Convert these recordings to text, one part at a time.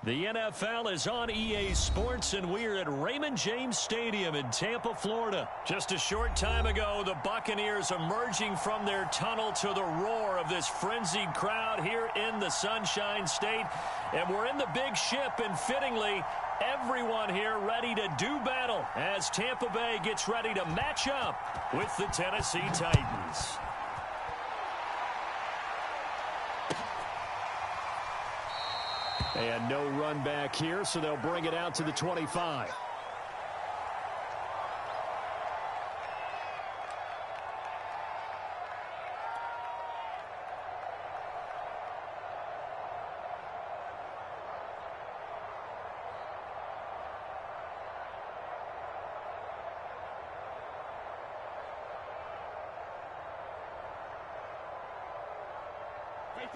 The NFL is on EA Sports, and we're at Raymond James Stadium in Tampa, Florida. Just a short time ago, the Buccaneers emerging from their tunnel to the roar of this frenzied crowd here in the Sunshine State. And we're in the big ship, and fittingly, everyone here ready to do battle as Tampa Bay gets ready to match up with the Tennessee Titans. And no run back here, so they'll bring it out to the 25.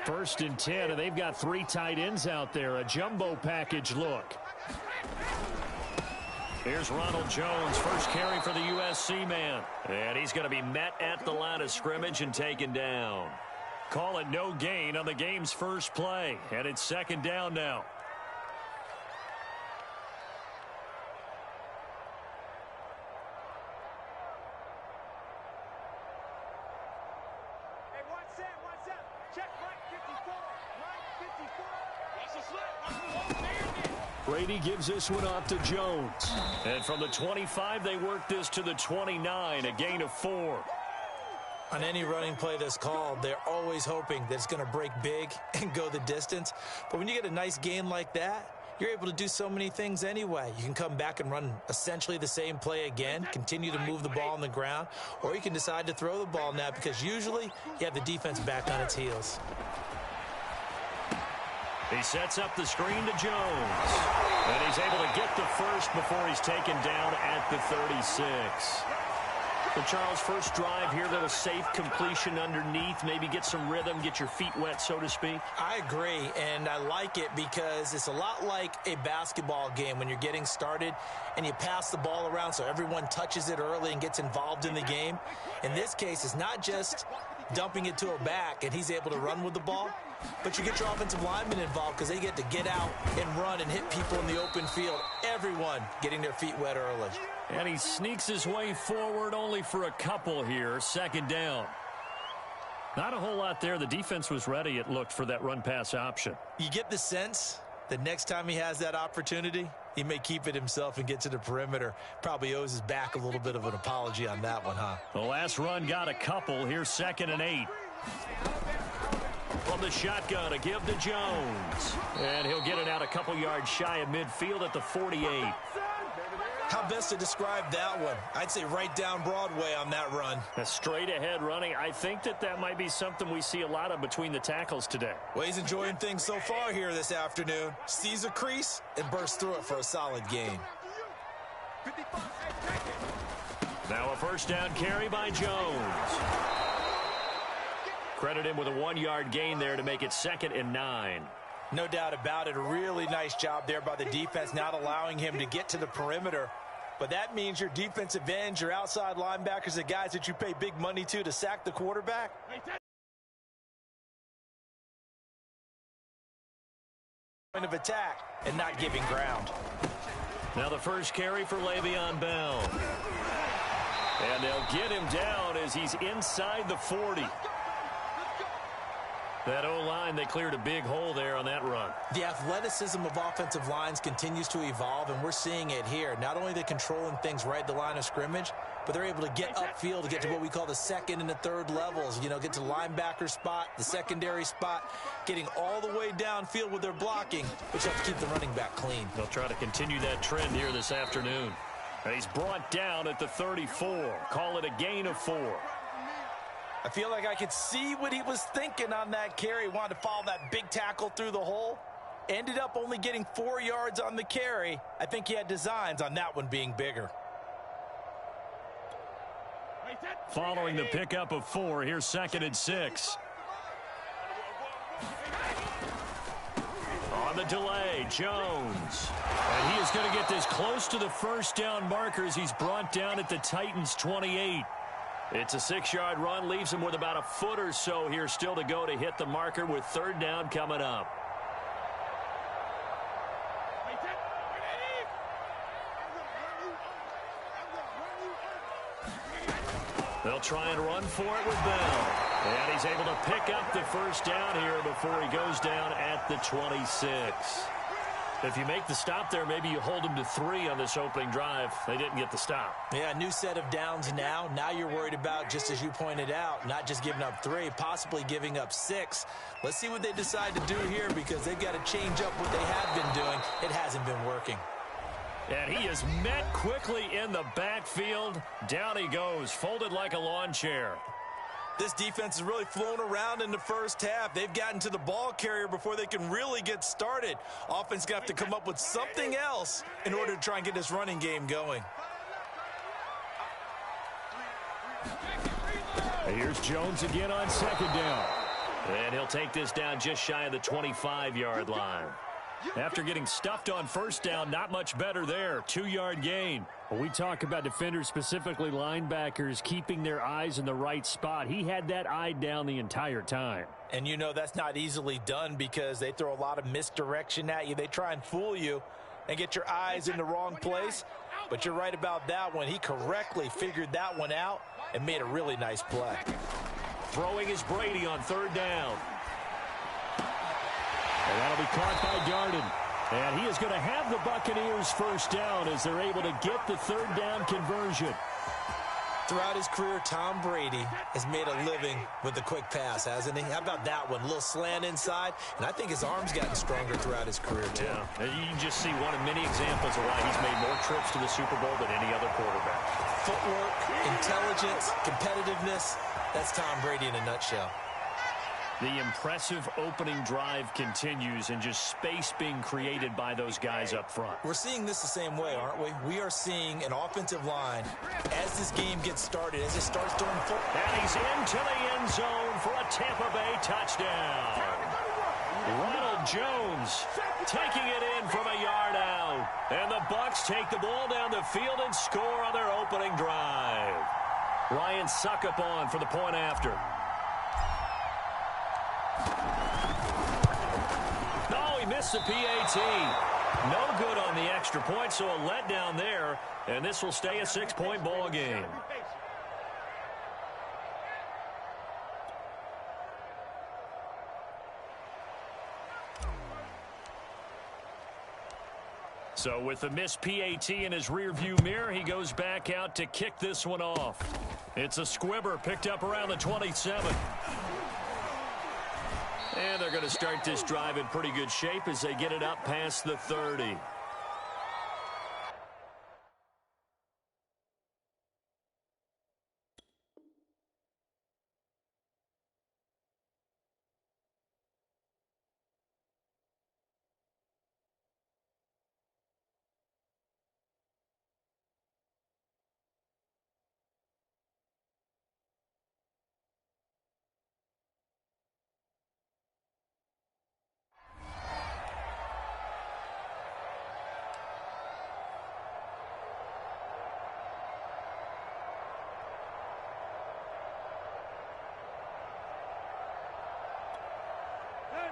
First and 10, and they've got 3 tight ends out there. A jumbo package look. Here's Ronald Jones, first carry for the USC man. And he's going to be met at the line of scrimmage and taken down. Call it no gain on the game's first play. And it's second down now. Brady gives this one off to Jones. And from the 25, they work this to the 29, a gain of 4. On any running play that's called, they're always hoping that it's going to break big and go the distance. But when you get a nice gain like that, you're able to do so many things anyway. You can come back and run essentially the same play again, continue to move the ball on the ground, or you can decide to throw the ball now because usually you have the defense back on its heels. He sets up the screen to Jones. And he's able to get the first before he's taken down at the 36. So, Charles, first drive here, little safe completion underneath. Maybe get some rhythm, get your feet wet, so to speak. I agree, and I like it because it's a lot like a basketball game when you're getting started and you pass the ball around so everyone touches it early and gets involved in the game. In this case, it's not just dumping it to a back and he's able to run with the ball, but you get your offensive linemen involved because they get to get out and run and hit people in the open field. Everyone getting their feet wet early. And he sneaks his way forward only for a couple here. Second down. Not a whole lot there. The defense was ready, it looked, for that run-pass option. You get the sense that next time he has that opportunity, he may keep it himself and get to the perimeter. Probably owes his back a little bit of an apology on that one, huh? The last run got a couple. Here's 2nd and 8. From the shotgun, a give to Jones. And he'll get it out a couple yards shy of midfield at the 48. How best to describe that one? I'd say right down Broadway on that run. A straight ahead running. I think that might be something we see a lot of between the tackles today. Well, he's enjoying things so far here this afternoon. Sees a crease and bursts through it for a solid gain. Now a first down carry by Jones. Credit him with a 1-yard gain there to make it 2nd and 9. No doubt about it. A really nice job there by the defense, not allowing him to get to the perimeter. But that means your defensive ends, your outside linebackers, the guys that you pay big money to sack the quarterback. Point of attack and not giving ground. Now the first carry for Le'Veon Bell. And they'll get him down as he's inside the 40. That O-line, they cleared a big hole there on that run. The athleticism of offensive lines continues to evolve, and we're seeing it here. Not only are they controlling things right at the line of scrimmage, but they're able to get upfield to get to what we call the 2nd and the 3rd levels. You know, get to the linebacker spot, the secondary spot, getting all the way downfield with their blocking, which helps keep the running back clean. They'll try to continue that trend here this afternoon. And he's brought down at the 34. Call it a gain of 4. I feel like I could see what he was thinking on that carry. Wanted to follow that big tackle through the hole. Ended up only getting 4 yards on the carry. I think he had designs on that one being bigger. Following the pickup of 4, here's 2nd and 6. On the delay, Jones. And he is going to get this close to the first down markers. He's brought down at the Titans' 28. It's a 6-yard run, leaves him with about a foot or so here still to go to hit the marker with 3rd down coming up. They'll try and run for it with Bell. And he's able to pick up the first down here before he goes down at the 26. If you make the stop there, maybe you hold them to 3 on this opening drive. They didn't get the stop. Yeah, new set of downs now. Now you're worried about, just as you pointed out, not just giving up 3, possibly giving up 6. Let's see what they decide to do here, because they've got to change up what they have been doing. It hasn't been working. And he is met quickly in the backfield. Down he goes, folded like a lawn chair. This defense has really flown around in the first half. They've gotten to the ball carrier before they can really get started. Offense going to have to come up with something else in order to try and get this running game going. Here's Jones again on second down. And he'll take this down just shy of the 25-yard line. After getting stuffed on first down, not much better there. 2-yard gain. When we talk about defenders, specifically linebackers, keeping their eyes in the right spot, he had that eye down the entire time. And you know that's not easily done, because they throw a lot of misdirection at you. They try and fool you and get your eyes in the wrong place. But you're right about that one. He correctly figured that one out and made a really nice play. Throwing is Brady on third down. And that'll be caught by Darden. And he is going to have the Buccaneers first down as they're able to get the third down conversion. Throughout his career, Tom Brady has made a living with the quick pass, hasn't he? How about that one? A little slant inside, and I think his arm's gotten stronger throughout his career, too. Yeah, you can just see one of many examples of why he's made more trips to the Super Bowl than any other quarterback. Footwork, intelligence, competitiveness, that's Tom Brady in a nutshell. The impressive opening drive continues, and just space being created by those guys up front. We're seeing this the same way, aren't we? We are seeing an offensive line, as this game gets started, as it starts throwing football. And he's into the end zone for a Tampa Bay touchdown. Ronald Jones taking it in from a yard out. And the Bucs take the ball down the field and score on their opening drive. Ryan Succop for the point after. No, he missed the PAT. No good on the extra point, so a letdown there, and this will stay a 6-point ball game. So with the missed PAT in his rearview mirror, he goes back out to kick this one off. It's a squibber picked up around the 27. And they're going to start this drive in pretty good shape as they get it up past the 30.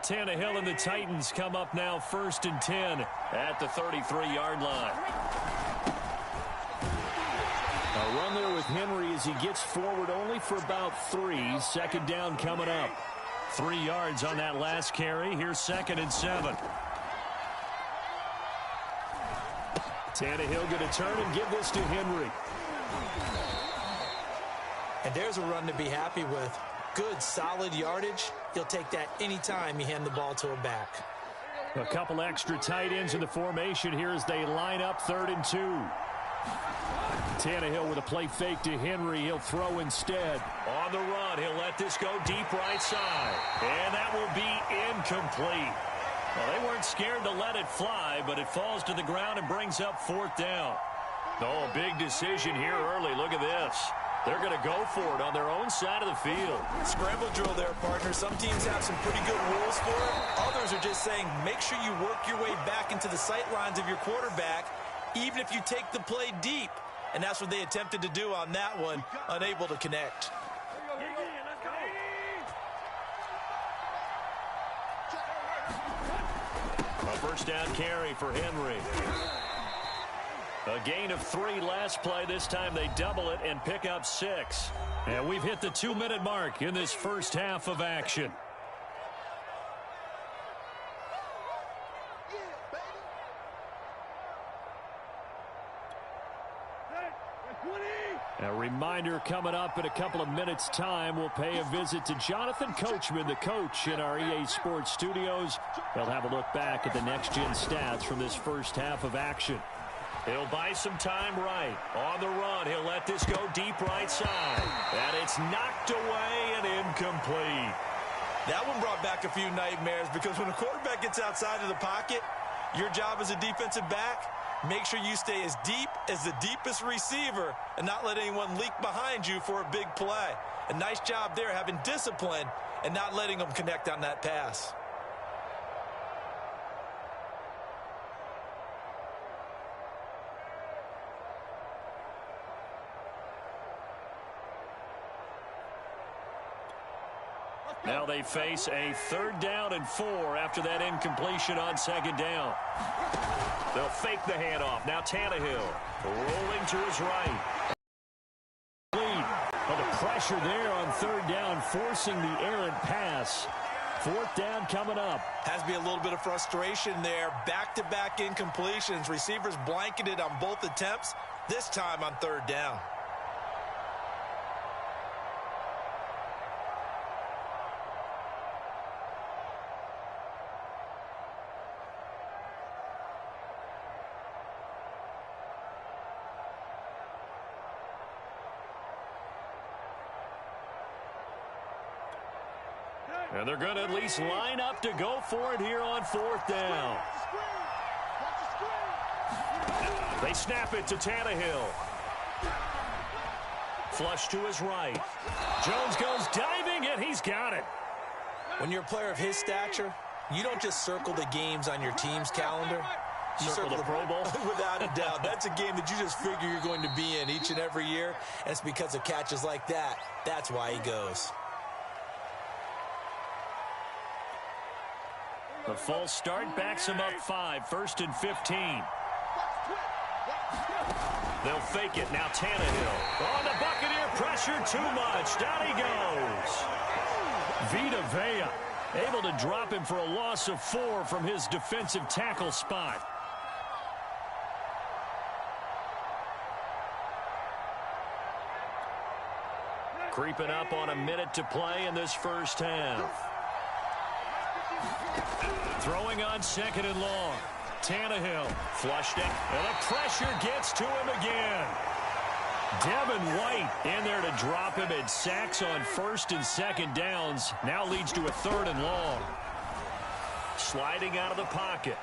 Tannehill and the Titans come up now 1st and 10 at the 33-yard line. A run there with Henry as he gets forward only for about 3. 2nd down coming up. 3 yards on that last carry. Here's 2nd and 7. Tannehill going to turn and give this to Henry. And there's a run to be happy with. Good, solid yardage. He'll take that anytime you hand the ball to a back. A couple extra tight ends in the formation here as they line up 3rd and 2. Tannehill with a play fake to Henry. He'll throw instead. On the run, he'll let this go deep right side. And that will be incomplete. Well, they weren't scared to let it fly, but it falls to the ground and brings up 4th down. Oh, a big decision here early. Look at this. They're going to go for it on their own side of the field. Scramble drill there, partner. Some teams have some pretty good rules for it. Others are just saying, make sure you work your way back into the sight lines of your quarterback, even if you take the play deep. And that's what they attempted to do on that one, unable to connect. A 1st down carry for Henry. A gain of 3 last play. This time they double it and pick up 6. And we've hit the 2-minute mark in this first half of action. A reminder coming up in a couple of minutes' time. We'll pay a visit to Jonathan Coachman, the coach in our EA Sports studios. They'll have a look back at the next-gen stats from this first half of action. He'll buy some time right. On the run, he'll let this go deep right side. And it's knocked away and incomplete. That one brought back a few nightmares because when a quarterback gets outside of the pocket, your job as a defensive back, make sure you stay as deep as the deepest receiver and not let anyone leak behind you for a big play. A nice job there having discipline and not letting them connect on that pass. Now they face a 3rd down and 4 after that incompletion on 2nd down. They'll fake the handoff. Now Tannehill rolling to his right. Lead. Well, the pressure there on 3rd down, forcing the errant pass. 4th down coming up. Has to be a little bit of frustration there. Back-to-back incompletions. Receivers blanketed on both attempts, this time on 3rd down. And they're going to at least line up to go for it here on 4th down. They snap it to Tannehill. Flush to his right. Jones goes diving, and he's got it. When you're a player of his stature, you don't just circle the games on your team's calendar. You circle the Pro Bowl? Without a doubt. That's a game that you just figure you're going to be in each and every year. And it's because of catches like that. That's why he goes. The false start backs him up 5, 1st and 15. They'll fake it. Now Tannehill. Oh, the Buccaneer pressure too much. Down he goes. Vita Vea able to drop him for a loss of 4 from his defensive tackle spot. Creeping up on a minute to play in this first half. Throwing on 2nd and long. Tannehill flushed it, and the pressure gets to him again. Devin White in there to drop him, and sacks on 1st and 2nd downs. Now leads to a 3rd and long. Sliding out of the pocket.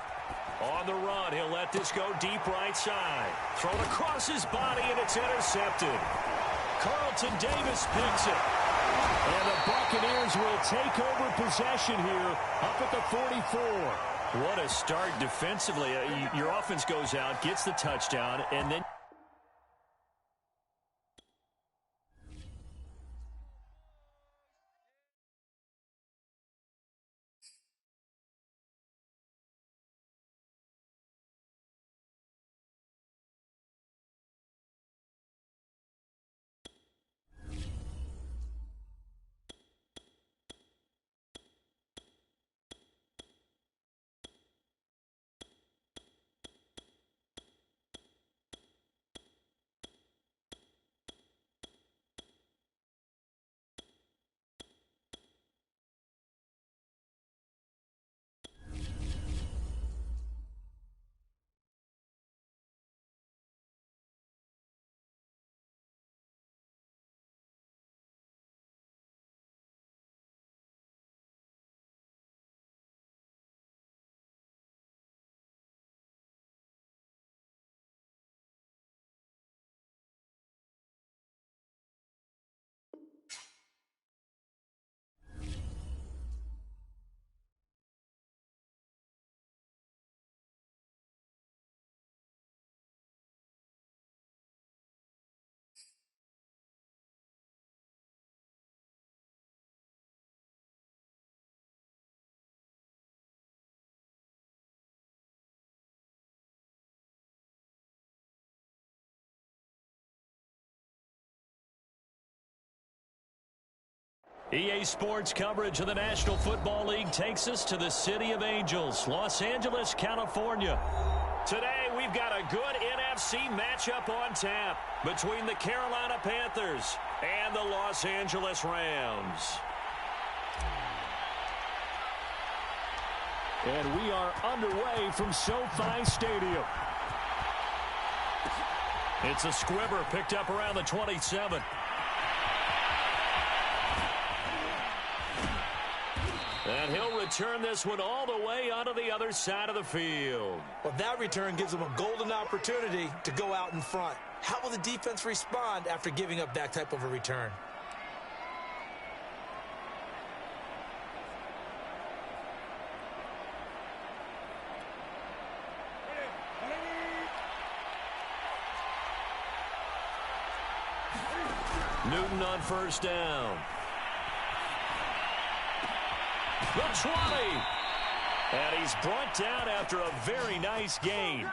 On the run, he'll let this go deep right side. Thrown across his body, and it's intercepted. Carlton Davis picks it. And the Buccaneers will take over possession here up at the 44. What a start defensively. Your offense goes out, gets the touchdown, and then EA Sports coverage of the National Football League takes us to the City of Angels, Los Angeles, California. Today, we've got a good NFC matchup on tap between the Carolina Panthers and the Los Angeles Rams. And we are underway from SoFi Stadium. It's a squibber picked up around the 27. And he'll return this one all the way onto the other side of the field. Well, that return gives them a golden opportunity to go out in front. How will the defense respond after giving up that type of a return? Newton on first down. The 20. And he's brought down after a very nice gain.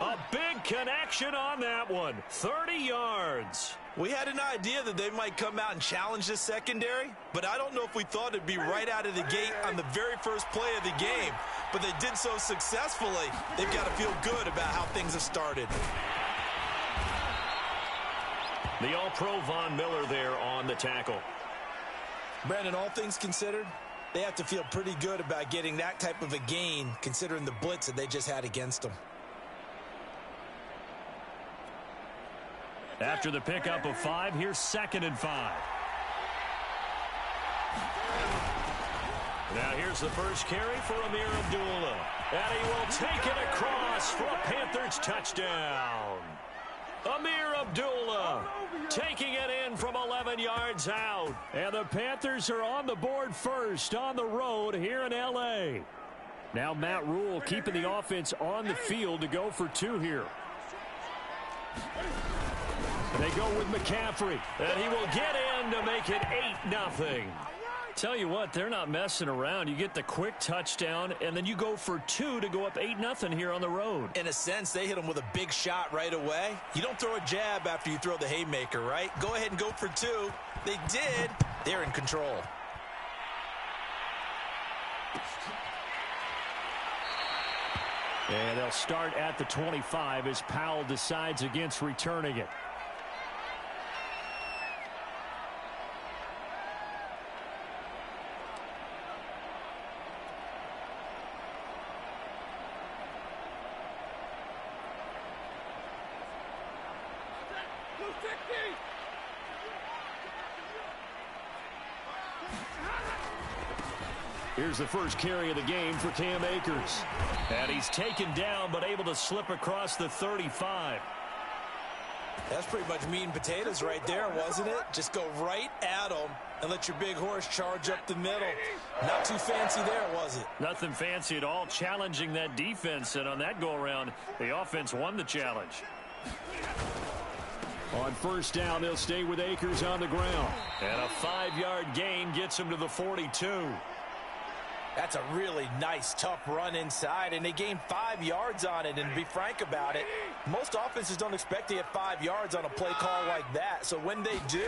A big connection on that one. 30 yards. We had an idea that they might come out and challenge this secondary, but I don't know if we thought it'd be right out of the gate on the very first play of the game. But they did so successfully, they've got to feel good about how things have started. The All-Pro Von Miller there on the tackle. Brandon, all things considered, they have to feel pretty good about getting that type of a gain considering the blitz that they just had against them. After the pickup of 5, here's 2nd and 5. Now here's the first carry for Amir Abdullah. And he will take it across for a Panthers touchdown. Amir Abdullah taking it in from 11 yards out. And the Panthers are on the board first on the road here in L.A. Now Matt Rule keeping the offense on the field to go for 2 here. And they go with McCaffrey. And he will get in to make it 8-0. Tell you what, they're not messing around. You get the quick touchdown, and then you go for 2 to go up 8-0 here on the road. In a sense, they hit them with a big shot right away. You don't throw a jab after you throw the haymaker, right? Go ahead and go for 2. They did. They're in control. And they'll start at the 25 as Powell decides against returning it. Here's the first carry of the game for Cam Akers. And he's taken down but able to slip across the 35. That's pretty much meat and potatoes right there, wasn't it? Just go right at them and let your big horse charge up the middle. Not too fancy there, was it? Nothing fancy at all, challenging that defense. And on that go-around, the offense won the challenge. On first down, they'll stay with Akers on the ground. And a 5-yard gain gets him to the 42. That's a really nice, tough run inside, and they gained 5 yards on it. And to be frank about it, most offenses don't expect to get 5 yards on a play call like that. So when they do,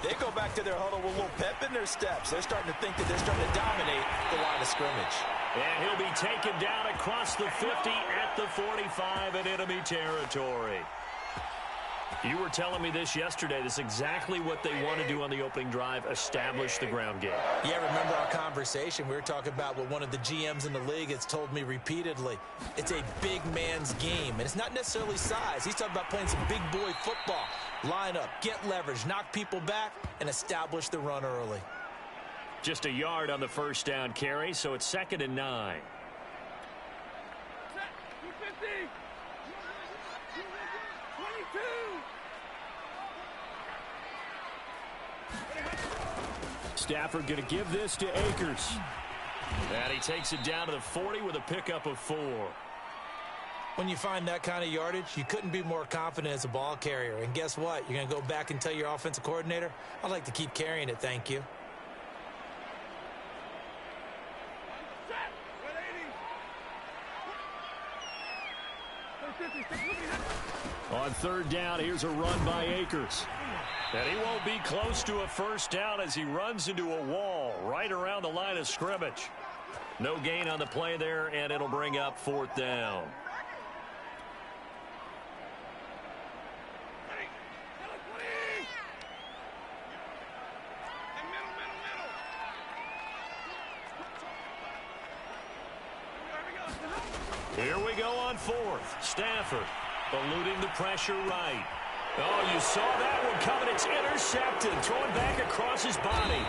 they go back to their huddle with a little pep in their steps. They're starting to think that they're starting to dominate the line of scrimmage. And he'll be taken down across the 50 at the 45 in enemy territory. You were telling me this yesterday. This is exactly what they want to do on the opening drive, establish the ground game. Yeah, remember our conversation? We were talking about what one of the GMs in the league has told me repeatedly. It's a big man's game, and it's not necessarily size. He's talking about playing some big boy football. Line up, get leverage, knock people back, and establish the run early. Just a yard on the first down carry, so it's 2nd and 9. Stafford going to give this to Akers. And he takes it down to the 40 with a pickup of 4. When you find that kind of yardage, you couldn't be more confident as a ball carrier. And guess what? You're going to go back and tell your offensive coordinator, I'd like to keep carrying it, thank you. On third down, here's a run by Akers. And he won't be close to a first down as he runs into a wall right around the line of scrimmage. No gain on the play there, and it'll bring up fourth down. Here we go on fourth. Stafford eluding the pressure right. Oh, you saw that one coming. It's intercepted. Throwing back across his body.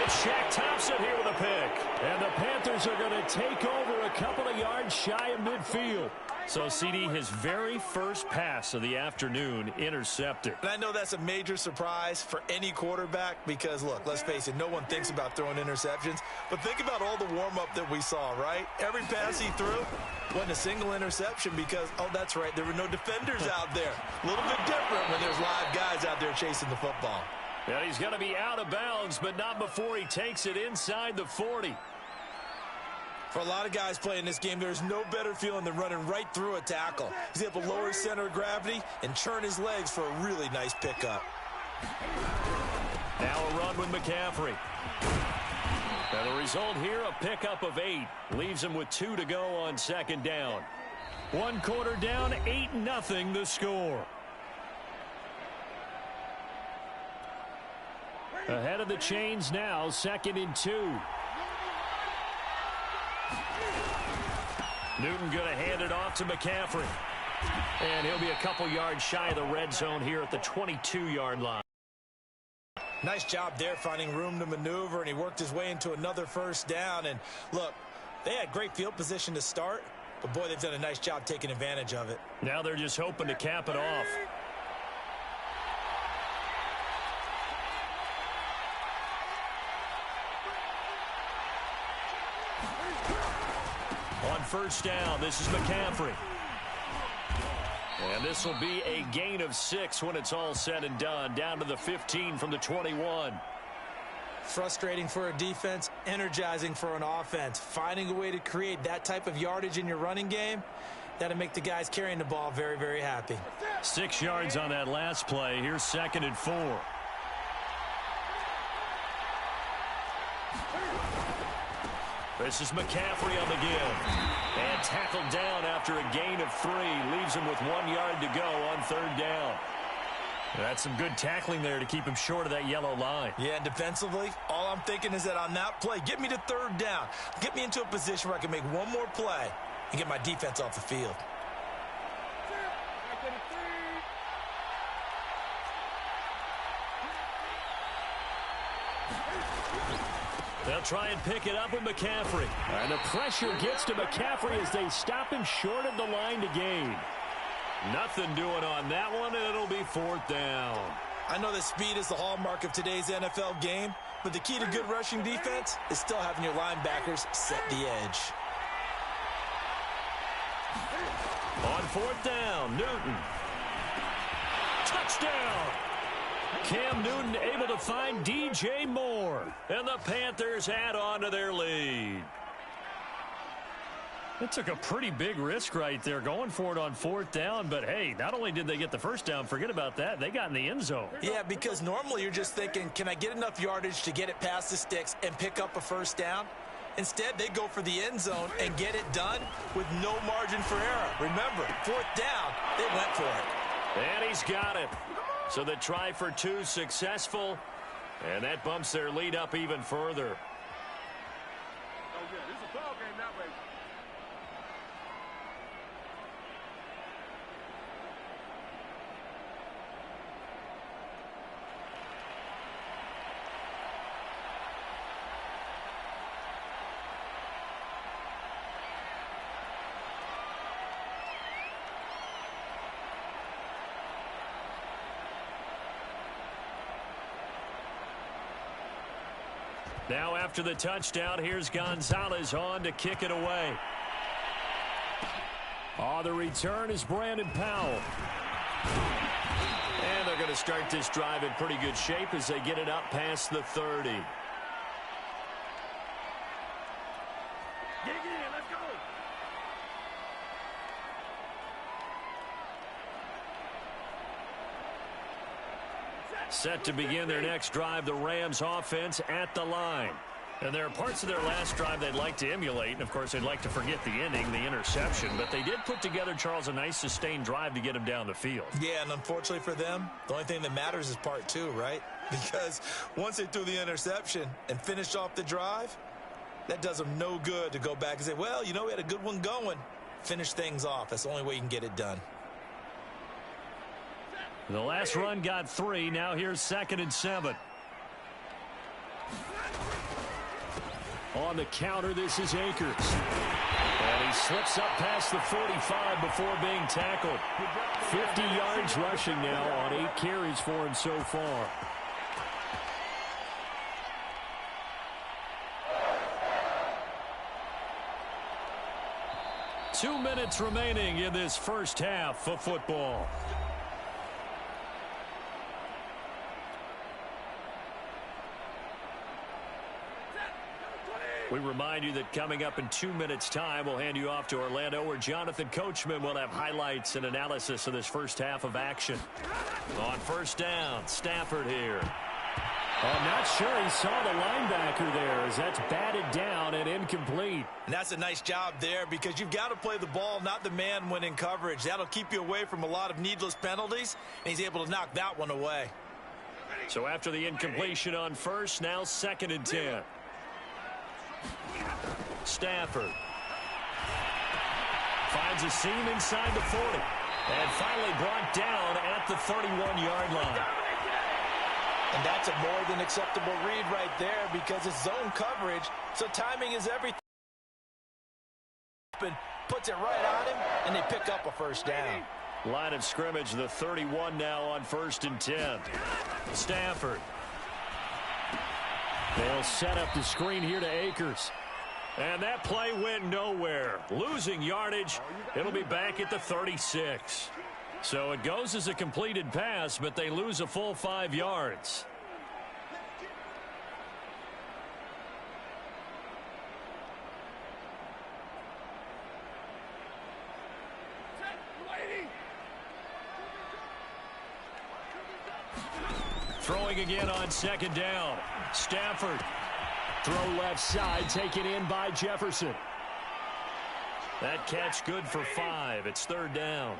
It's Shaq Thompson here with a pick. And the Panthers are going to take over a couple of yards shy of midfield. So, CD, his very first pass of the afternoon intercepted. And I know that's a major surprise for any quarterback because, look, let's face it, no one thinks about throwing interceptions. But think about all the warm-up that we saw, right? Every pass he threw wasn't a single interception because, oh, that's right, there were no defenders out there. A little bit different when there's live guys out there chasing the football. And he's going to be out of bounds, but not before he takes it inside the 40. For a lot of guys playing this game, there's no better feeling than running right through a tackle. He's able to lower his center of gravity and churn his legs for a really nice pickup. Now a run with McCaffrey. And the result here, a pickup of 8. Leaves him with 2 to go on second down. 1 quarter down, 8-0 the score. Ahead of the chains now, 2nd and 2. Newton going to hand it off to McCaffrey. And he'll be a couple yards shy of the red zone here at the 22-yard line. Nice job there finding room to maneuver, and he worked his way into another first down. And look, they had great field position to start, but boy, they've done a nice job taking advantage of it. Now they're just hoping to cap it off. On first down, this is McCaffrey. And this will be a gain of 6 when it's all said and done. Down to the 15 from the 21. Frustrating for a defense, energizing for an offense. Finding a way to create that type of yardage in your running game, that'll make the guys carrying the ball very, very happy. 6 yards on that last play. Here's 2nd and 4. This is McCaffrey on the give. And tackled down after a gain of 3. Leaves him with 1 yard to go on third down. That's some good tackling there to keep him short of that yellow line. Yeah, and defensively, all I'm thinking is that on that play, get me to third down. Get me into a position where I can make one more play and get my defense off the field. They'll try and pick it up with McCaffrey. And the pressure gets to McCaffrey as they stop him short of the line to gain. Nothing doing on that one, and it'll be fourth down. I know that speed is the hallmark of today's NFL game, but the key to good rushing defense is still having your linebackers set the edge. On fourth down, Newton. Touchdown! Cam Newton able to find DJ Moore. And the Panthers add on to their lead. It took a pretty big risk right there going for it on fourth down. But, hey, not only did they get the first down, forget about that, they got in the end zone. Yeah, because normally you're just thinking, can I get enough yardage to get it past the sticks and pick up a first down? Instead, they go for the end zone and get it done with no margin for error. Remember, fourth down, they went for it. And he's got it. So the try for 2 successful, and that bumps their lead up even further. Now after the touchdown, here's Gonzalez on to kick it away. The return is Brandon Powell. And they're going to start this drive in pretty good shape as they get it up past the 30. Set to begin their next drive, the Rams offense at the line. And there are parts of their last drive they'd like to emulate. And, of course, they'd like to forget the ending, the interception. But they did put together, Charles, a nice sustained drive to get him down the field. Yeah, and unfortunately for them, the only thing that matters is part two, right? Because once they threw the interception and finished off the drive, that does them no good to go back and say, well, you know, we had a good one going. Finish things off. That's the only way you can get it done. The last run got 3. Now here's 2nd and 7. On the counter, this is Akers. And he slips up past the 45 before being tackled. 50 yards rushing now on 8 carries for him so far. Two minutes remaining in this first half of football. We remind you that coming up in 2 minutes' time, we'll hand you off to Orlando, where Jonathan Coachman will have highlights and analysis of this first half of action. On first down, Stafford here. I'm not sure he saw the linebacker there, as that's batted down and incomplete. And that's a nice job there, because you've got to play the ball, not the man when in coverage. That'll keep you away from a lot of needless penalties, and he's able to knock that one away. So after the incompletion on first, now 2nd and 10. Stafford finds a seam inside the 40 and finally brought down at the 31-yard line. And that's a more than acceptable read right there, because it's zone coverage, so timing is everything. Puts it right on him, and they pick up a first down. Line of scrimmage, the 31 now on 1st and 10. Stafford. They'll set up the screen here to Akers. And that play went nowhere. Losing yardage. It'll be back at the 36. So it goes as a completed pass, but they lose a full 5 yards. Throwing again on 2nd down. Stafford. Throw left side, taken in by Jefferson. That catch good for 5. It's 3rd down.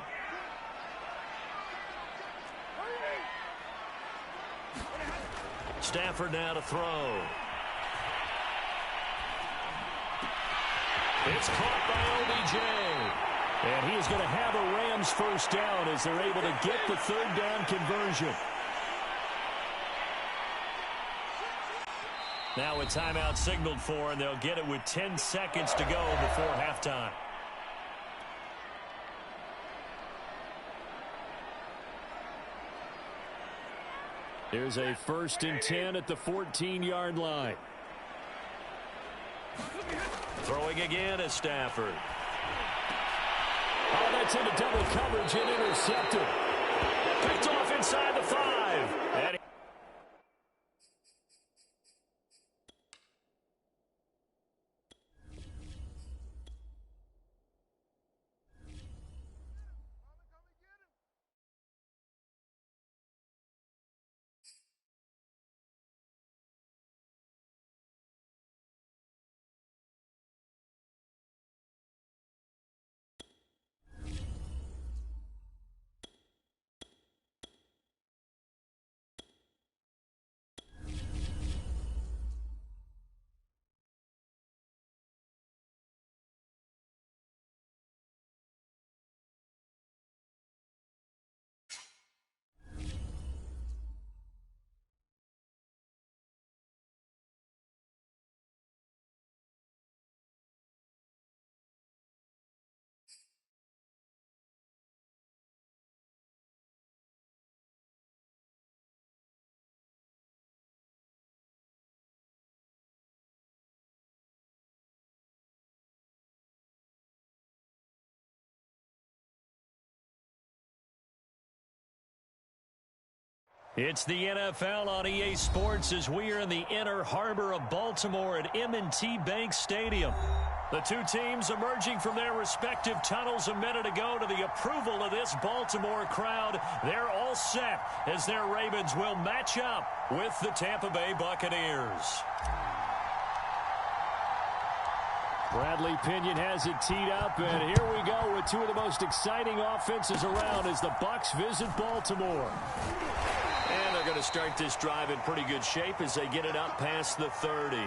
Stafford now to throw. It's caught by OBJ. And he is going to have a Rams first down as they're able to get the 3rd down conversion. Now a timeout signaled for, and they'll get it with 10 seconds to go before halftime. Here's a 1st and 10 at the 14-yard line. Throwing again is Stafford. Oh, that's into double coverage and intercepted. Picked off inside the 5. And it's the NFL on EA Sports as we are in the inner harbor of Baltimore at M&T Bank Stadium. The two teams emerging from their respective tunnels a minute ago to the approval of this Baltimore crowd. They're all set as their Ravens will match up with the Tampa Bay Buccaneers. Bradley Pinion has it teed up, and here we go with two of the most exciting offenses around as the Bucs visit Baltimore. And they're going to start this drive in pretty good shape as they get it up past the 30.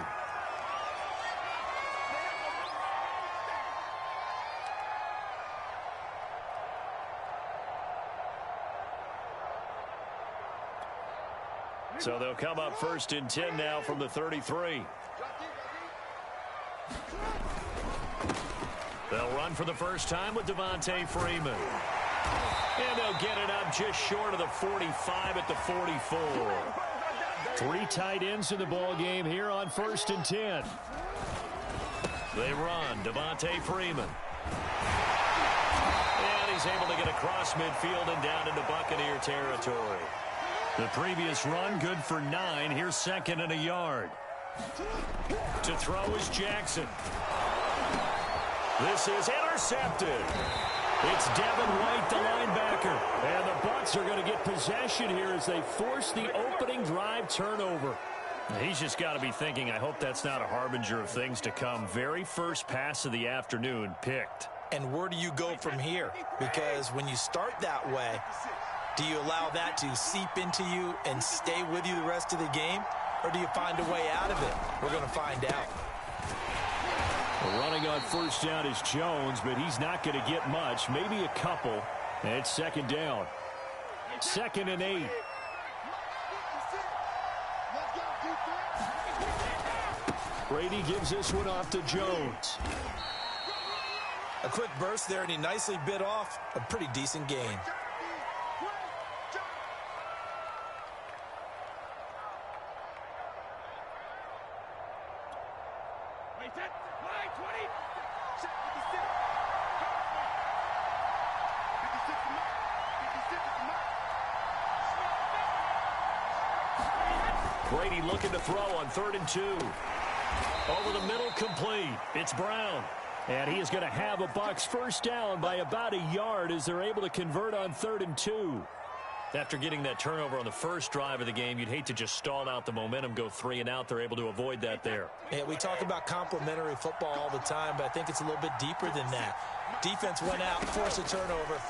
So they'll come up 1st and 10 now from the 33. They'll run for the first time with Devontae Freeman. And they'll get it up just short of the 45 at the 44. Three tight ends in the ball game here on 1st and 10. They run. Devontae Freeman. And he's able to get across midfield and down into Buccaneer territory. The previous run good for 9. Here's 2nd and a yard. To throw is Jackson. This is intercepted. It's Devin White, the linebacker. And the Bucs are going to get possession here as they force the opening drive turnover. He's just got to be thinking, I hope that's not a harbinger of things to come. Very first pass of the afternoon picked. And where do you go from here? Because when you start that way, do you allow that to seep into you and stay with you the rest of the game? Or do you find a way out of it? We're going to find out. Running on 1st down is Jones, but he's not going to get much, maybe a couple. And it's 2nd down. 2nd and 8. Brady gives this one off to Jones. A quick burst there, and he nicely bit off a pretty decent gain. Brady looking to throw on 3rd and 2. Over the middle, complete. It's Brown. And he is going to have a Bucs first down by about a yard as they're able to convert on 3rd and 2. After getting that turnover on the first drive of the game, you'd hate to just stall out the momentum, go 3 and out. They're able to avoid that there. Yeah, we talk about complementary football all the time, but I think it's a little bit deeper than that. Defense went out, forced a turnover,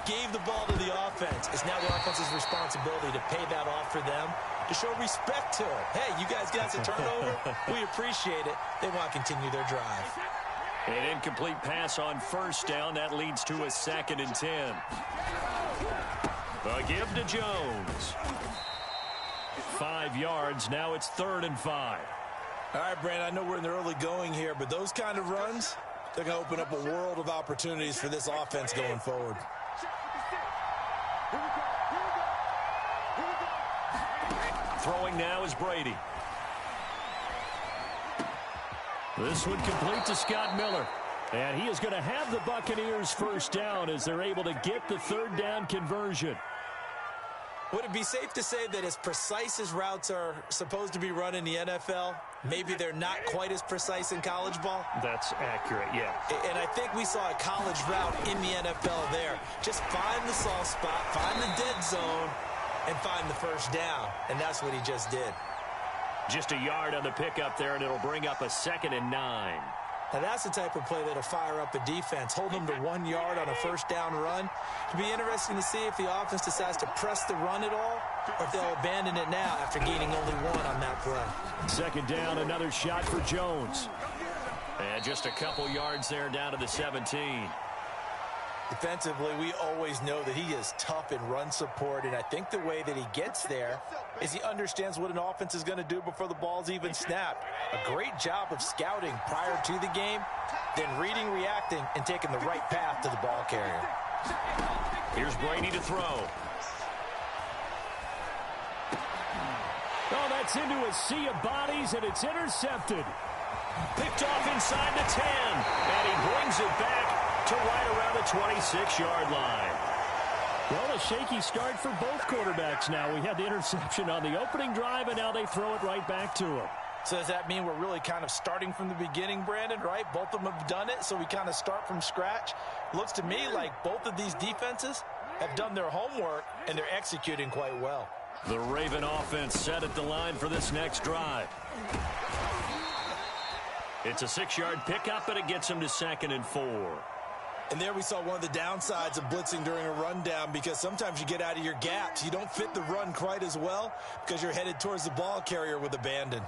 gave the ball to the offense. It's now the offense's responsibility to pay that off for them, to show respect to it. Hey, you guys got a turnover? We appreciate it. They want to continue their drive. An incomplete pass on 1st down. That leads to a 2nd and 10. The give to Jones. 5 yards. Now it's 3rd and 5. All right, Brandon, I know we're in the early going here, but those kind of runs, they're going to open up a world of opportunities for this offense going forward. Throwing now is Brady. This one complete to Scott Miller. And he is going to have the Buccaneers first down as they're able to get the 3rd down conversion. Would it be safe to say that as precise as routes are supposed to be run in the NFL, maybe they're not quite as precise in college ball? That's accurate, yeah. And I think we saw a college route in the NFL there. Just find the soft spot, find the dead zone, and find the first down. And that's what he just did. Just a yard on the pickup there, and it'll bring up a 2nd and 9. Now, that's the type of play that'll fire up a defense. Hold them to 1 yard on a first down run. It'll be interesting to see if the offense decides to press the run at all, or if they'll abandon it now after gaining only 1 on that play. 2nd down, another shot for Jones. And just a couple yards there down to the 17. Defensively, we always know that he is tough in run support, and I think the way that he gets there is he understands what an offense is going to do before the ball's even snapped. A great job of scouting prior to the game, then reading, reacting, and taking the right path to the ball carrier. Here's Brady to throw. Oh, that's into a sea of bodies, and it's intercepted. Picked off inside the 10, and he brings it back to right around the 26-yard line. Well, a shaky start for both quarterbacks now. We had the interception on the opening drive, and now they throw it right back to him. So does that mean we're really kind of starting from the beginning, Brandon, right? Both of them have done it, so we kind of start from scratch. Looks to me like both of these defenses have done their homework, and they're executing quite well. The Raven offense set at the line for this next drive. It's a 6-yard pickup, and it gets them to 2nd and 4. And there we saw one of the downsides of blitzing during a rundown, because sometimes you get out of your gaps. You don't fit the run quite as well because you're headed towards the ball carrier with abandon.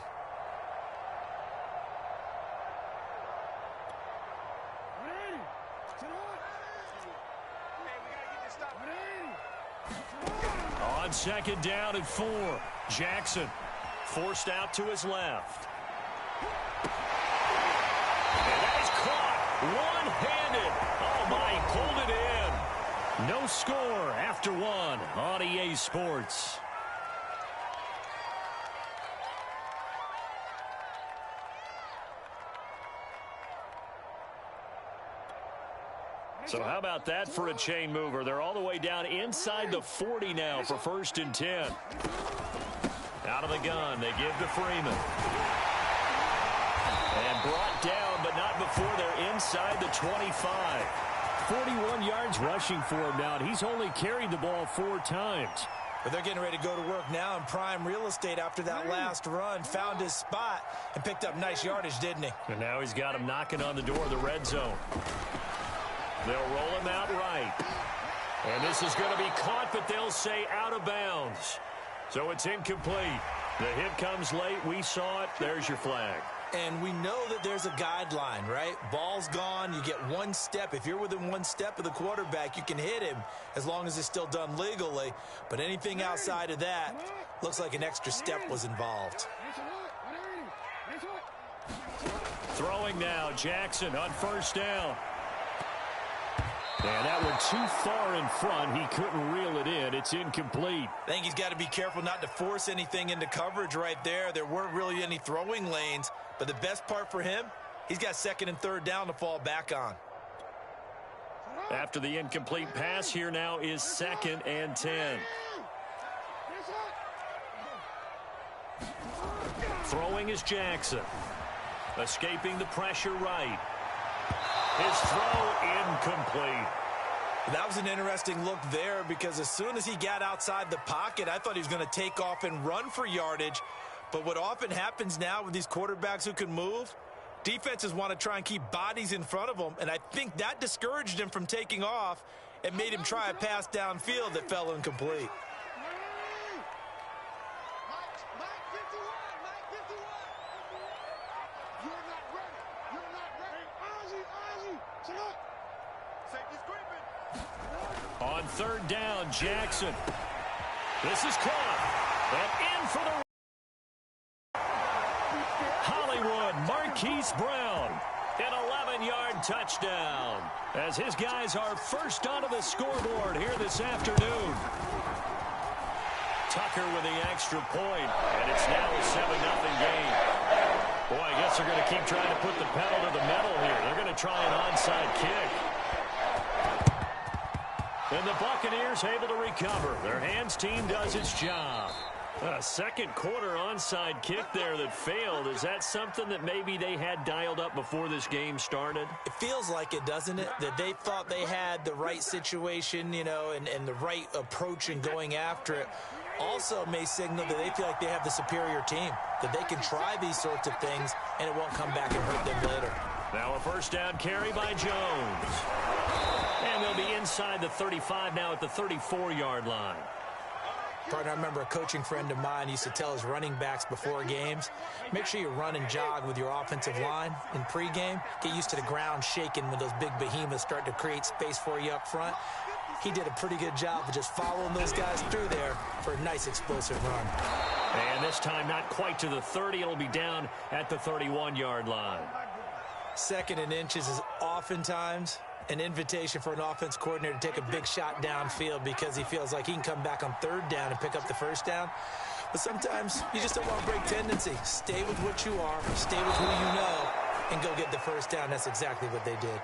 On 2nd down and 4, Jackson forced out to his left. And that is caught one-handed. Oh, my, he pulled it in. No score after 1 on EA Sports. So how about that for a chain mover? They're all the way down inside the 40 now for 1st and 10. Out of the gun, they give to Freeman. And brought down, but not before they're inside the 25. 41 yards rushing for him now, and he's only carried the ball 4 times. But they're getting ready to go to work now in prime real estate after that last run. Found his spot and picked up nice yardage, didn't he? And now he's got him knocking on the door of the red zone. They'll roll him out right. And this is going to be caught, but they'll say out of bounds. So it's incomplete. The hit comes late. We saw it. There's your flag. And we know that there's a guideline, right? Ball's gone. You get 1 step. If you're within 1 step of the quarterback, you can hit him as long as it's still done legally. But anything outside of that looks like an extra step was involved. Throwing now, Jackson on 1st down. And that one too far in front. He couldn't reel it in. It's incomplete. I think he's got to be careful not to force anything into coverage right there. There weren't really any throwing lanes. But the best part for him, he's got 2nd and 3rd down to fall back on. After the incomplete pass, here now is 2nd and 10. Throwing is Jackson. Escaping the pressure right. His throw incomplete. That was an interesting look there, because as soon as he got outside the pocket, I thought he was going to take off and run for yardage. But what often happens now with these quarterbacks who can move, defenses want to try and keep bodies in front of them, and I think that discouraged him from taking off and made him try a pass downfield that fell incomplete. On 3rd down, Jackson. This is caught. And in for the Hollywood, Marquise Brown. An 11-yard touchdown. As his guys are first onto the scoreboard here this afternoon. Tucker with the extra point, and it's now a 7-0 game. Boy, I guess they're going to keep trying to put the pedal to the metal here. They're going to try an onside kick. And the Buccaneers able to recover. Their hands team does its job. A 2nd quarter onside kick there that failed. Is that something that maybe they had dialed up before this game started? It feels like it, doesn't it? That they thought they had the right situation, you know, and the right approach in going after it. Also may signal that they feel like they have the superior team, that they can try these sorts of things and it won't come back and hurt them later. Now a 1st down carry by Jones. And they'll be inside the 35 now at the 34-yard line. Partner, I remember a coaching friend of mine used to tell his running backs before games, make sure you run and jog with your offensive line in pregame. Get used to the ground shaking when those big behemoths start to create space for you up front. He did a pretty good job of just following those guys through there for a nice explosive run. And this time not quite to the 30. It'll be down at the 31-yard line. 2nd and inches is oftentimes an invitation for an offense coordinator to take a big shot downfield because he feels like he can come back on 3rd down and pick up the 1st down. But sometimes you just don't want to break tendency. Stay with what you are, stay with who you know, and go get the 1st down. That's exactly what they did.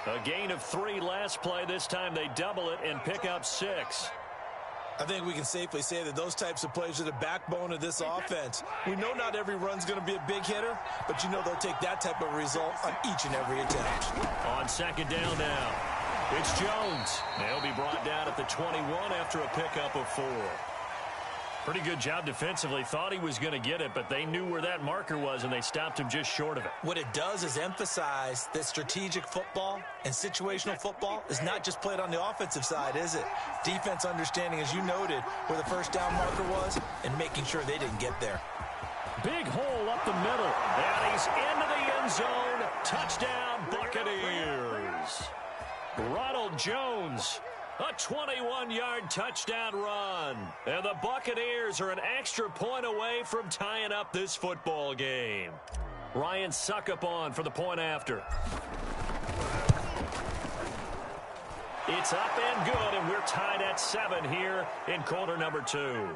A gain of 3 last play. This time they double it and pick up 6. I think we can safely say that those types of plays are the backbone of this offense. We know not every run's going to be a big hitter, but you know they'll take that type of result on each and every attempt. On second down now, it's Jones. He'll be brought down at the 21 after a pickup of 4. Pretty good job defensively. Thought he was going to get it, but they knew where that marker was, and they stopped him just short of it. What it does is emphasize that strategic football and situational football is not just played on the offensive side, is it? Defense understanding, as you noted, where the first down marker was and making sure they didn't get there. Big hole up the middle, and he's into the end zone. Touchdown, Buccaneers. Ronald Jones. A 21-yard touchdown run. And the Buccaneers are an extra point away from tying up this football game. Ryan Suckup on for the point after. It's up and good, and we're tied at 7 here in quarter number 2.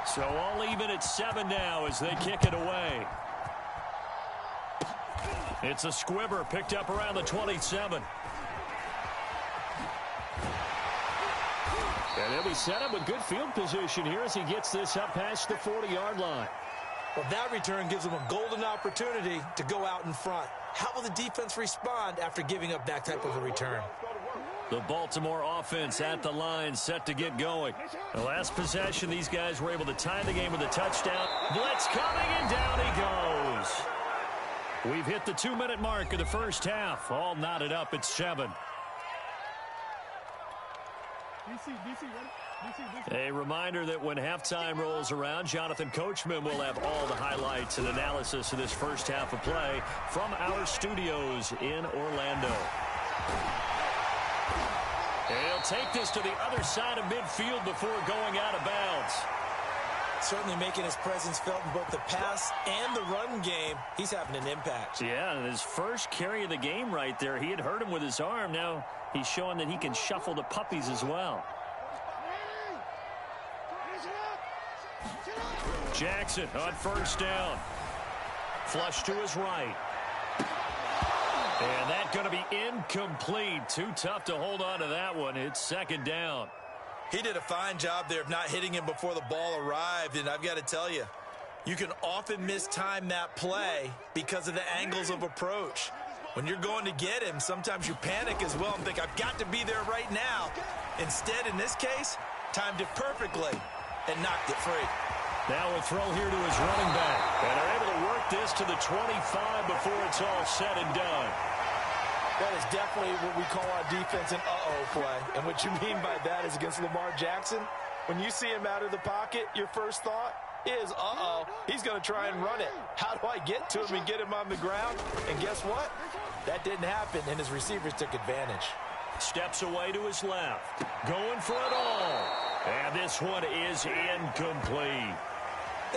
So all even at 7 now as they kick it away. It's a squibber picked up around the 27. And he'll be set up with good field position here as he gets this up past the 40-yard line. Well, that return gives them a golden opportunity to go out in front. How will the defense respond after giving up that type of a return? The Baltimore offense at the line, set to get going. The last possession, these guys were able to tie the game with a touchdown. Blitz coming, and down he goes. We've hit the 2-minute mark of the first half. All knotted up at 7. A reminder that when halftime rolls around, Jonathan Coachman will have all the highlights and analysis of this first half of play from our studios in Orlando. He'll take this to the other side of midfield before going out of bounds. Certainly making his presence felt in both the pass and the run game. He's having an impact. Yeah, and his first carry of the game right there, he had hurt him with his arm. Now he's showing that he can shuffle the puppies as well. Jackson on first down. Flush to his right. And that's going to be incomplete. Too tough to hold on to that one. It's second down. He did a fine job there of not hitting him before the ball arrived. And I've got to tell you, you can often mistime that play because of the angles of approach. When you're going to get him, sometimes you panic as well and think, I've got to be there right now. Instead, in this case, timed it perfectly and knocked it free. Now a throw here to his running back. And they're able to work this to the 25 before it's all said and done. That is definitely what we call on defense an uh-oh play. And what you mean by that is against Lamar Jackson, when you see him out of the pocket, your first thought is, uh-oh, he's going to try and run it. How do I get to him and get him on the ground? And guess what? That didn't happen, and his receivers took advantage. Steps away to his left. Going for it all. And this one is incomplete.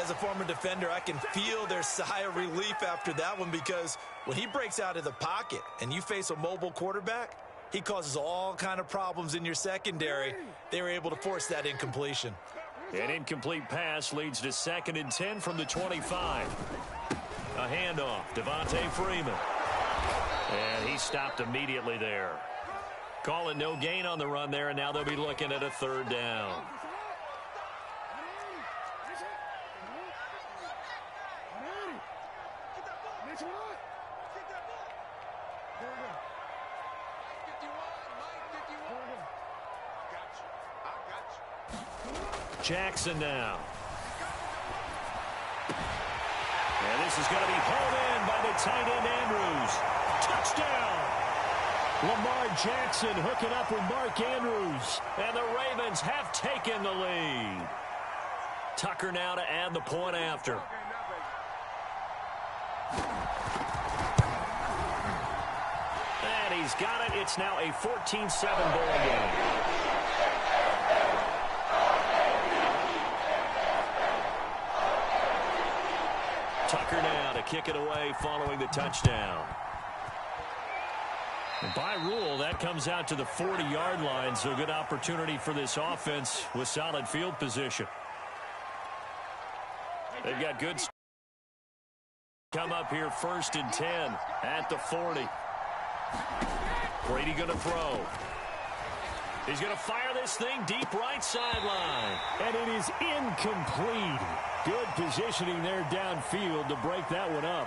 As a former defender, I can feel their sigh of relief after that one, because when he breaks out of the pocket and you face a mobile quarterback, he causes all kind of problems in your secondary. They were able to force that incompletion. An incomplete pass leads to 2nd and 10 from the 25. A handoff, Devontae Freeman. And he stopped immediately there. Call it no gain on the run there, and now they'll be looking at a 3rd down. Jackson now. And this is going to be hauled in by the tight end Andrews. Touchdown! Lamar Jackson hooking up with Mark Andrews. And the Ravens have taken the lead. Tucker now to add the point after. And he's got it. It's now a 14-7 ball game. Tucker now to kick it away following the touchdown. And by rule, that comes out to the 40-yard line, so good opportunity for this offense with solid field position. They've got good come up here 1st and 10 at the 40. Brady going to throw. He's going to fire this thing deep right sideline. And it is incomplete. Good positioning there downfield to break that one up.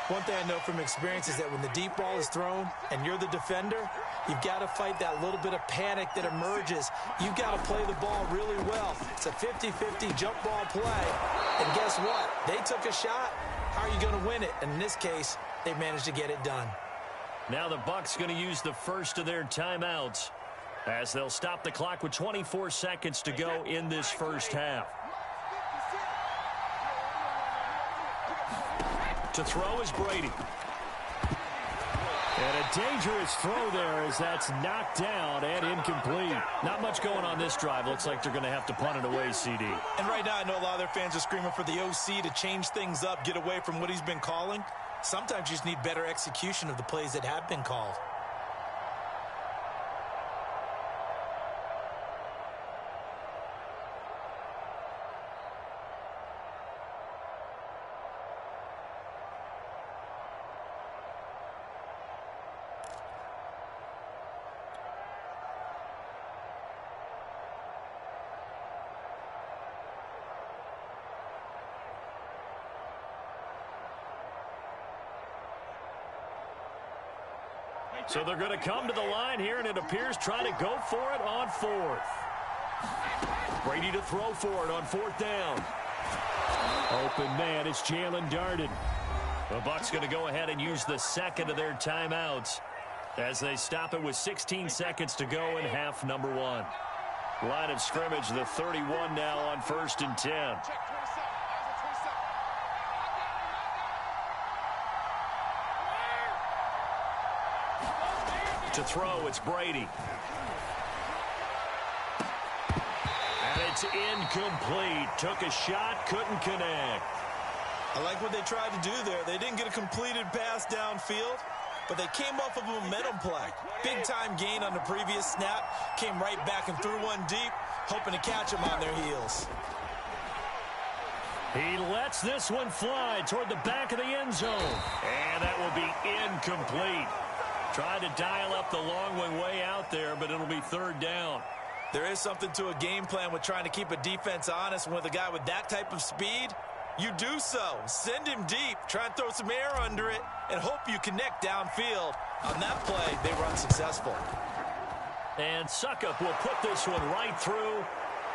One thing I know from experience is that when the deep ball is thrown and you're the defender, you've got to fight that little bit of panic that emerges. You've got to play the ball really well. It's a 50-50 jump ball play. And guess what? They took a shot. How are you going to win it? And in this case, they managed to get it done. Now the Bucs going to use the first of their timeouts as they'll stop the clock with 24 seconds to go in this first half. To throw is Brady. And a dangerous throw there as that's knocked down and incomplete. Not much going on this drive. Looks like they're going to have to punt it away, CD. And right now I know a lot of their fans are screaming for the OC to change things up, get away from what he's been calling. Sometimes you just need better execution of the plays that have been called. So they're going to come to the line here, and it appears trying to go for it on 4th. Brady to throw for it on 4th down. Open man, it's Jalen Darden. The Bucs going to go ahead and use the second of their timeouts as they stop it with 16 seconds to go in half number 1. Line of scrimmage, the 31 now on 1st and 10. To throw, it's Brady. And it's incomplete. Took a shot, couldn't connect. I like what they tried to do there. They didn't get a completed pass downfield, but they came off of a momentum play. Big-time gain on the previous snap. Came right back and threw one deep, hoping to catch them on their heels. He lets this one fly toward the back of the end zone. And that will be incomplete. Tried to dial up the long one way out there, but it'll be 3rd down. There is something to a game plan with trying to keep a defense honest. With a guy with that type of speed, you do so. Send him deep, try and throw some air under it, and hope you connect downfield. On that play, they were unsuccessful. And Suckup will put this one right through,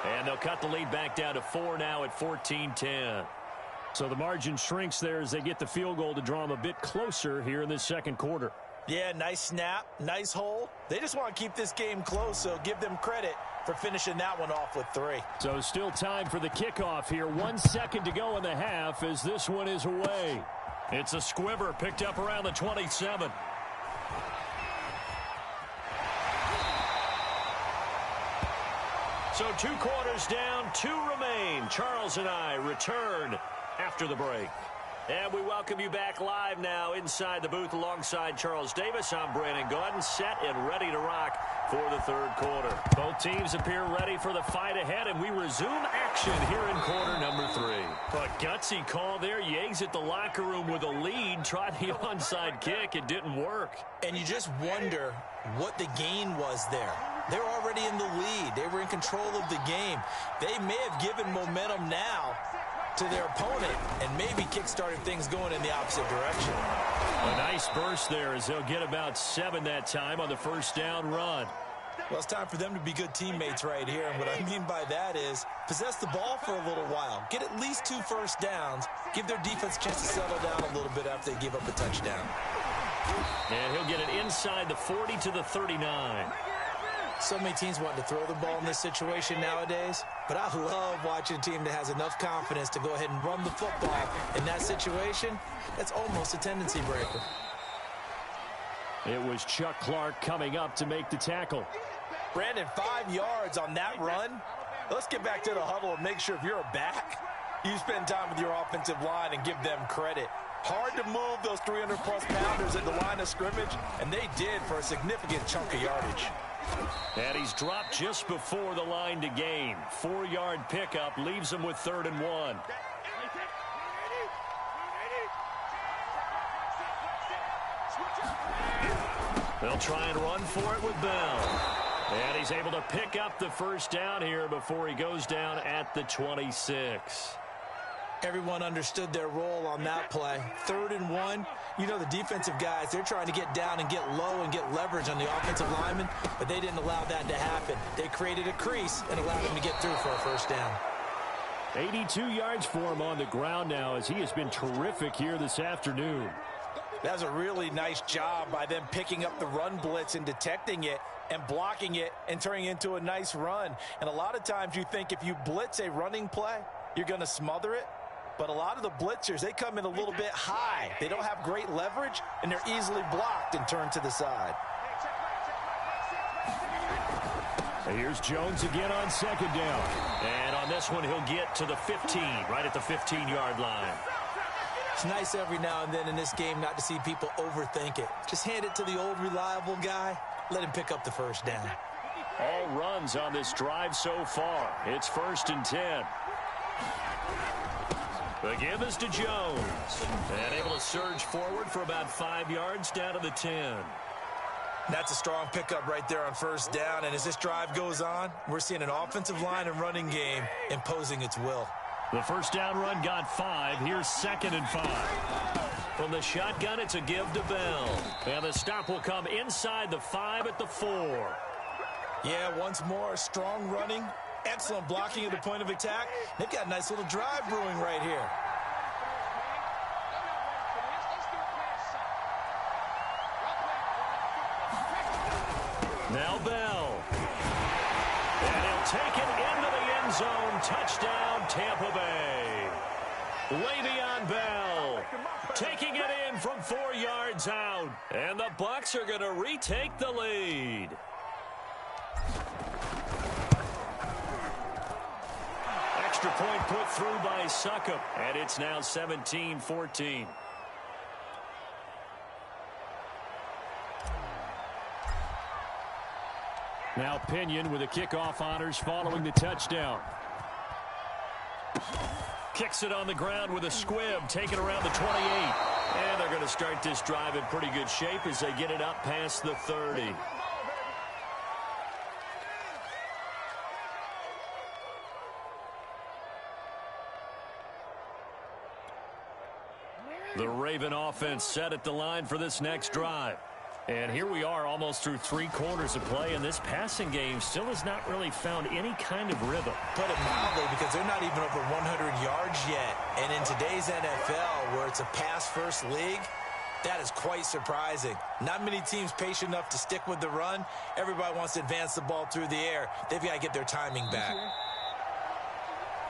and they'll cut the lead back down to 4 now at 14-10. So the margin shrinks there as they get the field goal to draw them a bit closer here in this second quarter. Yeah, nice snap, nice hole. They just want to keep this game close, so give them credit for finishing that one off with 3. So still time for the kickoff here. 1 second to go in the half as this one is away. It's a squibber picked up around the 27. So 2 quarters down, 2 remain. Charles and I return after the break. And we welcome you back live now inside the booth alongside Charles Davis. I'm Brandon Gaudin, set and ready to rock for the 3rd quarter. Both teams appear ready for the fight ahead, and we resume action here in quarter number 3. A gutsy call there. Yates at the locker room with a lead. Tried the onside kick. It didn't work. And you just wonder what the gain was there. They're already in the lead. They were in control of the game. They may have given momentum now to their opponent and maybe kick-started things going in the opposite direction. A nice burst there as they'll get about 7 that time on the 1st down run. Well, it's time for them to be good teammates right here. And what I mean by that is possess the ball for a little while. Get at least 2 first downs. Give their defense a chance to settle down a little bit after they give up a touchdown. And he'll get it inside the 40 to the 39. So many teams want to throw the ball in this situation nowadays, but I love watching a team that has enough confidence to go ahead and run the football. In that situation, that's almost a tendency breaker. It was Chuck Clark coming up to make the tackle. Brandon, 5 yards on that run. Let's get back to the huddle and make sure if you're a back, you spend time with your offensive line and give them credit. Hard to move those 300-plus pounders at the line of scrimmage, and they did for a significant chunk of yardage. And he's dropped just before the line to gain. 4-yard pickup leaves him with 3rd and 1. They'll try and run for it with Bell. And he's able to pick up the first down here before he goes down at the 26. Everyone understood their role on that play. 3rd and 1. You know, the defensive guys, they're trying to get down and get low and get leverage on the offensive lineman, but they didn't allow that to happen. They created a crease and allowed him to get through for a first down. 82 yards for him on the ground now, as he has been terrific here this afternoon. That was a really nice job by them picking up the run blitz and detecting it and blocking it and turning it into a nice run. And a lot of times you think if you blitz a running play, you're going to smother it. But a lot of the blitzers, they come in a little bit high. They don't have great leverage, and they're easily blocked and turned to the side. Here's Jones again on 2nd down. And on this one, he'll get to the 15, right at the 15-yard line. It's nice every now and then in this game not to see people overthink it. Just hand it to the old reliable guy. Let him pick up the first down. All runs on this drive so far. It's 1st and 10. The give is to Jones. And able to surge forward for about 5 yards down to the 10. That's a strong pickup right there on first down. And as this drive goes on, we're seeing an offensive line and running game imposing its will. The first down run got 5. Here's 2nd and 5. From the shotgun, it's a give to Bell. And the stop will come inside the 5 at the 4. Yeah, once more, strong running. Excellent blocking at the point of attack. They've got a nice little drive brewing right here. Now Bell. And he'll take it into the end zone. Touchdown, Tampa Bay. Le'Veon Bell taking it in from 4 yards out. And the Bucs are going to retake the lead. Extra point put through by Succop, and it's now 17-14. Now Pinion with the kickoff honors following the touchdown. Kicks it on the ground with a squib, taken around the 28. And they're going to start this drive in pretty good shape as they get it up past the 30. The Raven offense set at the line for this next drive. And here we are almost through 3 quarters of play, and this passing game still has not really found any kind of rhythm. Put it mildly, because they're not even over 100 yards yet. And in today's NFL, where it's a pass-first league, that is quite surprising. Not many teams patient enough to stick with the run. Everybody wants to advance the ball through the air. They've got to get their timing back.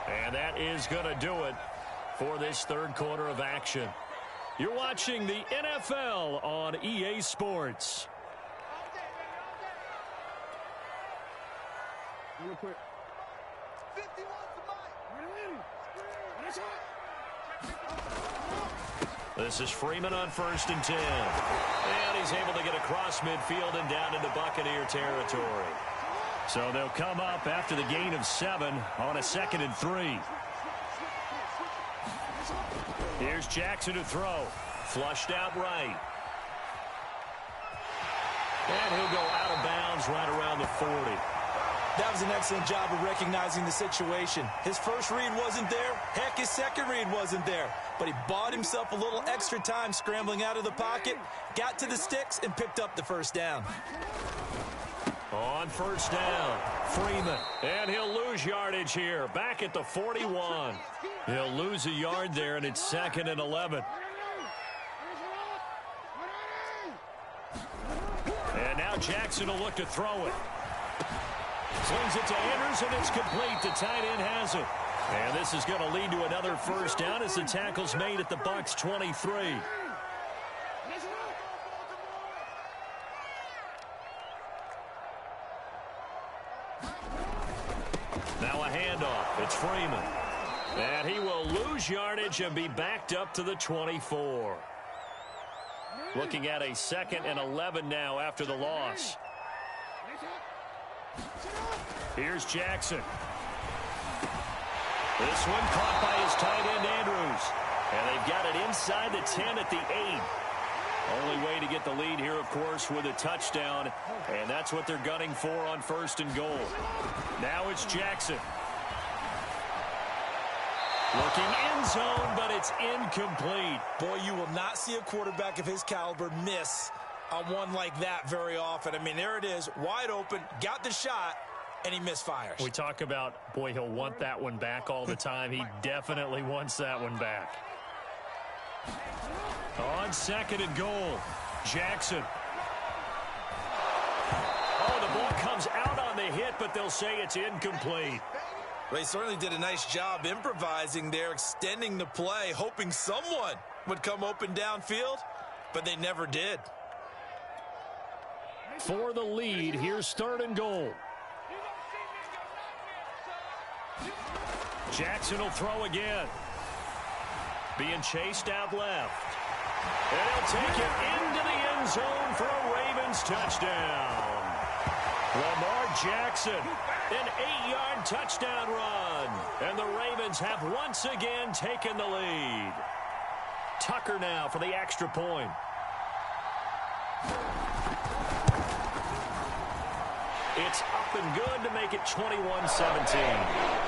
And that is going to do it for this 3rd quarter of action. You're watching the NFL on EA Sports. Real quick. This is Freeman on 1st and 10. And he's able to get across midfield and down into Buccaneer territory. So they'll come up after the gain of 7 on a 2nd and 3. Here's Jackson to throw. Flushed out right. And he'll go out of bounds right around the 40. That was an excellent job of recognizing the situation. His first read wasn't there. Heck, his second read wasn't there. But he bought himself a little extra time scrambling out of the pocket, got to the sticks, and picked up the first down. On first down, Freeman. And he'll lose yardage here. Back at the 41. He'll lose a yard there, and it's 2nd and 11. And now Jackson will look to throw it. Slings it to Andrews, and it's complete. The tight end has it. And this is going to lead to another first down as the tackle's made at the Bucs 23. Now a handoff. It's Freeman. And he will lose yardage and be backed up to the 24. Looking at a 2nd and 11 now after the loss. Here's Jackson. This one caught by his tight end, Andrews. And they've got it inside the 10 at the 8. Only way to get the lead here, of course, with a touchdown. And that's what they're gunning for on 1st and goal. Now it's Jackson. Looking end zone, but it's incomplete. Boy, you will not see a quarterback of his caliber miss on one like that very often. I mean, there it is, wide open, got the shot, and he misfires. We talk about, boy, he'll want that one back all the time. He definitely wants that one back. On 2nd and goal, Jackson. Oh, the ball comes out on the hit, but they'll say it's incomplete. Well, he certainly did a nice job improvising there, extending the play, hoping someone would come open downfield, but they never did. For the lead, here's 3rd and goal. Jackson will throw again. Being chased out left. And he'll take it into the end zone for a Ravens touchdown. Lamar Jackson, an 8-yard touchdown run. And the Ravens have once again taken the lead. Tucker now for the extra point. It's up and good to make it 21-17.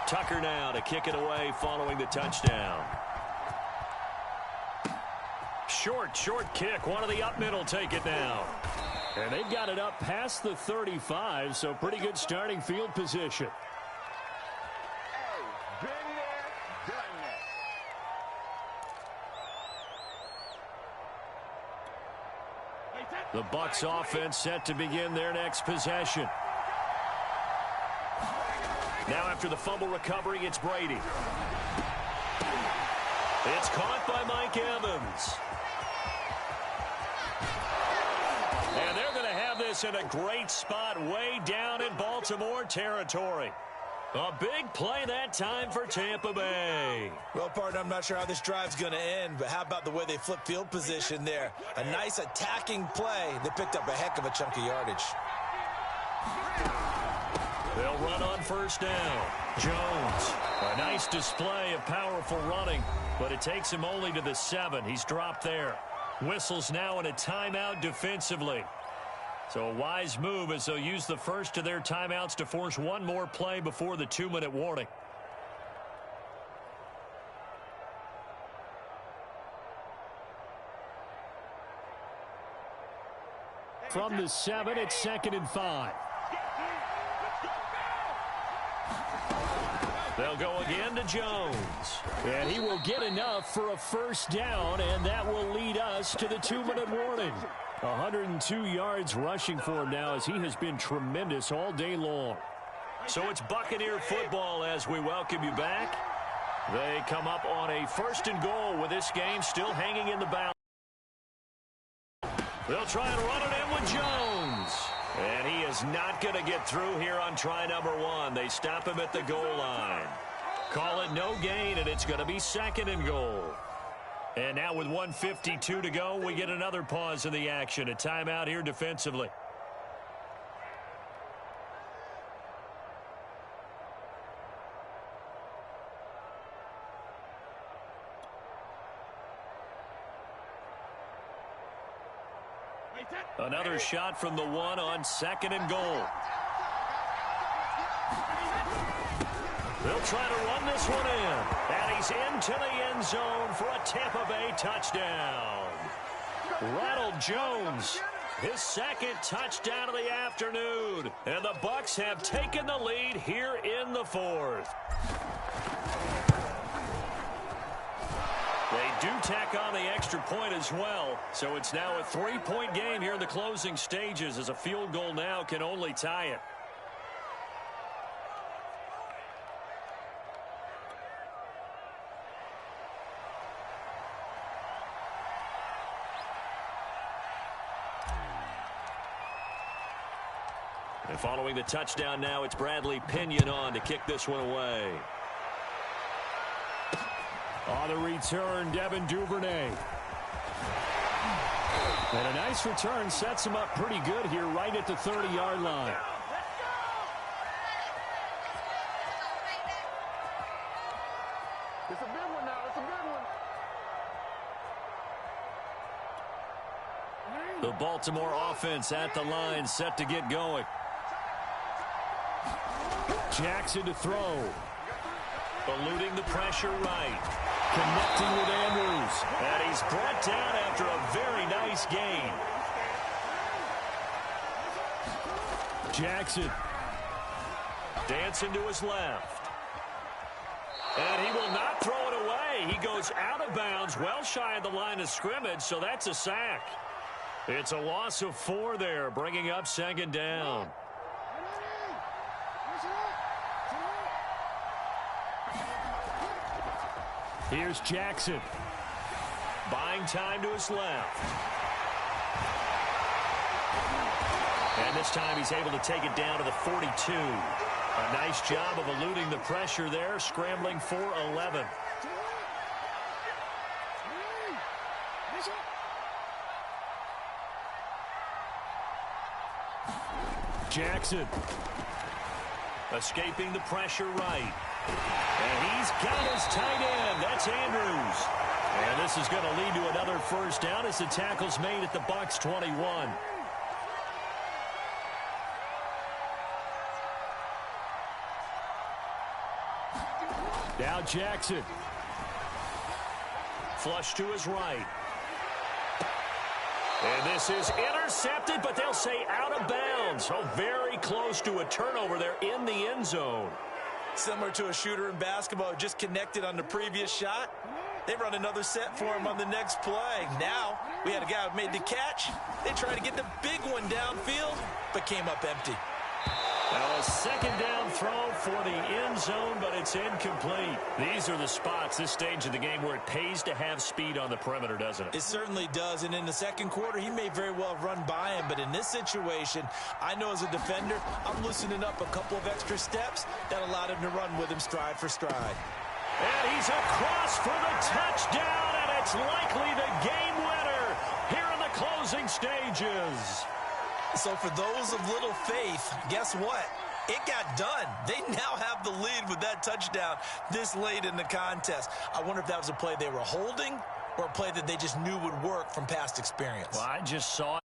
Tucker now to kick it away following the touchdown. Short kick. One of the up mid will take it now. And they've got it up past the 35, so pretty good starting field position. The Bucs offense set to begin their next possession. Now after the fumble recovery, it's Brady. It's caught by Mike Evans. And they're going to have this in a great spot way down in Baltimore territory. A big play that time for Tampa Bay. Well, partner, I'm not sure how this drive's going to end, but how about the way they flip field position there? A nice attacking play that picked up a heck of a chunk of yardage. They'll run on 1st down. Jones, a nice display of powerful running, but it takes him only to the 7. He's dropped there. Whistles now in a timeout defensively. So a wise move as they'll use the first of their timeouts to force one more play before the 2-minute warning. From the 7, it's 2nd and 5. They'll go again to Jones. And he will get enough for a 1st down, and that will lead us to the 2-minute warning. 102 yards rushing for him now as he has been tremendous all day long. So it's Buccaneer football as we welcome you back. They come up on a 1st and goal with this game still hanging in the balance. They'll try and run it in with Jones. And he is not going to get through here on try number 1. They stop him at the goal line. Call it no gain, and it's going to be 2nd and goal. And now with 1:52 to go, we get another pause in the action. A timeout here defensively. Another shot from the 1 on 2nd and goal. They'll try to run this one in. And he's into the end zone for a Tampa Bay touchdown. Ronald Jones, his 2nd touchdown of the afternoon. And the Bucs have taken the lead here in the 4th. They do tack on the extra point as well. So it's now a 3-point game here in the closing stages as a field goal now can only tie it. And following the touchdown now, it's Bradley Pinion on to kick this one away. On the return, Devin Duvernay. And a nice return sets him up pretty good here right at the 30-yard line. It's a big one now. It's a big one. The Baltimore offense at the line, set to get going. Jackson to throw. Eluding the pressure right. Connecting with Andrews. And he's brought down after a very nice gain. Jackson. Dancing to his left. And he will not throw it away. He goes out of bounds, well shy of the line of scrimmage, so that's a sack. It's a loss of 4 there, bringing up second down. Here's Jackson. Buying time to his left. And this time he's able to take it down to the 42. A nice job of eluding the pressure there, scrambling for 11. Jackson. Escaping the pressure right. And he's got his tight end. That's Andrews. And this is going to lead to another first down as the tackle's made at the Bucs 21. Now Jackson. Flush to his right. And this is intercepted, but they'll say out of bounds. So very close to a turnover there in the end zone. Similar to a shooter in basketball, just connected on the previous shot. They run another set for him on the next play. Now, we had a guy who made the catch. They tried to get the big one downfield, but came up empty. Now a second down throw for the end zone, but it's incomplete. These are the spots, this stage of the game, where it pays to have speed on the perimeter, doesn't it? It certainly does, and in the second quarter, he may very well run by him, but in this situation, I know as a defender, I'm loosening up a couple of extra steps that allowed him to run with him stride for stride. And he's across for the touchdown, and it's likely the game winner here in the closing stages. So for those of little faith, guess what? It got done. They now have the lead with that touchdown this late in the contest. I wonder if that was a play they were holding or a play that they just knew would work from past experience. Well, I just saw it.